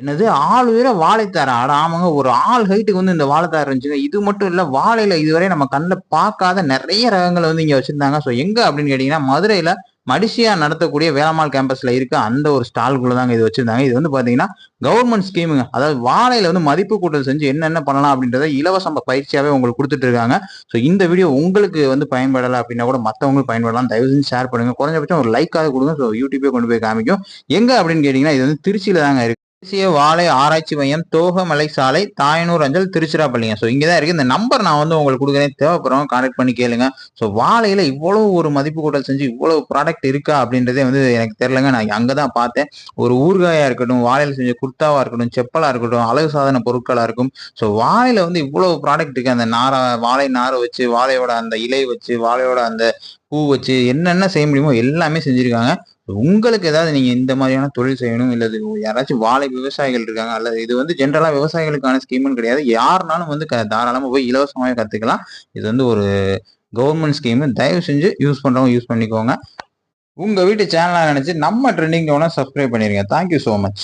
என்னது ஆள் உயர வாழைத்தாரா? அட ஆமாங்க. ஒரு ஆள் ஹைட்டுக்கு வந்து இந்த வாழைத்தார் இருந்துச்சுங்க. இது மட்டும் இல்ல, வாழையில இதுவரை நம்ம கண்ல பார்க்காத நெறைய ரகங்கள் வந்து இங்க வச்சிருந்தாங்க. ஸோ எங்க அப்படின்னு கேட்டீங்கன்னா, மதுரையில மடிசியா நடத்தக்கூடிய வேலம்மாள் கேம்பஸ்ல இருக்க அந்த ஒரு ஸ்டால்குள்ள தாங்க இது வச்சிருந்தாங்க. இது வந்து பார்த்தீங்கன்னா, கவர்ன்மெண்ட் ஸ்கீமுங்க. அதாவது வாழையில வந்து மதிப்பு கூட்டல் செஞ்சு என்னென்ன பண்ணலாம் அப்படின்றத இலவச பயிற்சியாவே உங்களுக்கு குடுத்துட்டு இருக்காங்க. ஸோ இந்த வீடியோ உங்களுக்கு வந்து பயன்படல அப்படின்னா கூட மத்தவங்களுக்கு பயன்படலாம். தயவு செஞ்சு ஷேர் பண்ணுங்க. குறைஞ்சபட்சம் ஒரு லைக்காவது குடுங்க. ஸோ யூடியூபே கொண்டு போய் காமிக்கும். எங்க அப்படின்னு கேட்டீங்கன்னா, இது வந்து திருச்சியில தாங்க இருக்கு. தேசிய வாழை ஆராய்ச்சி மையம், தோகமலை சாலை, தாயனூர் அஞ்சல், திருச்சிராப்பள்ளிங்க. ஸோ இங்கே தான் இருக்கு. இந்த நம்பர் நான் வந்து உங்களுக்கு கொடுக்குறேன். தேவைப்படுறவங்க கான்டாக்ட் பண்ணி கேளுங்க. ஸோ வாழையில இவ்வளவு ஒரு மதிப்பு கூட்டல் செஞ்சு இவ்வளவு ப்ராடக்ட் இருக்கா அப்படின்றதே வந்து எனக்கு தெரியலங்க. நான் அங்கே தான் பார்த்தேன். ஒரு ஊறுகாயா இருக்கட்டும், வாழையில செஞ்ச குர்தாவா இருக்கட்டும், செப்பலா இருக்கட்டும், அழகு சாதன பொருட்களா இருக்கும். ஸோ வாழையில வந்து இவ்வளவு ப்ராடக்ட் இருக்கு. அந்த வாழை நாரை வச்சு, வாழையோட அந்த இலை வச்சு, வாழையோட அந்த பூ வச்சு என்னென்ன செய்ய முடியுமோ எல்லாமே செஞ்சிருக்காங்க. உங்களுக்கு ஏதாவது நீங்க இந்த மாதிரியான தொழில் செய்யணும், இல்ல யாராச்சும் வாழை விவசாயிகள் இருக்காங்க, அல்லது இது வந்து ஜென்ரலா விவசாயிகளுக்கான ஸ்கீம்னு கிடையாது. யாருனாலும் வந்து தாராளமா போய் இலவசமாவே கத்துக்கலாம். இது வந்து ஒரு கவர்மெண்ட் ஸ்கீம். தயவு செஞ்சு யூஸ் பண்றவங்க யூஸ் பண்ணிக்கோங்க. உங்க வீட்டு சேனலா நினைச்சு நம்ம ட்ரெண்டிங் சப்ஸ்கிரைப் பண்ணிருங்க. Thank you so much.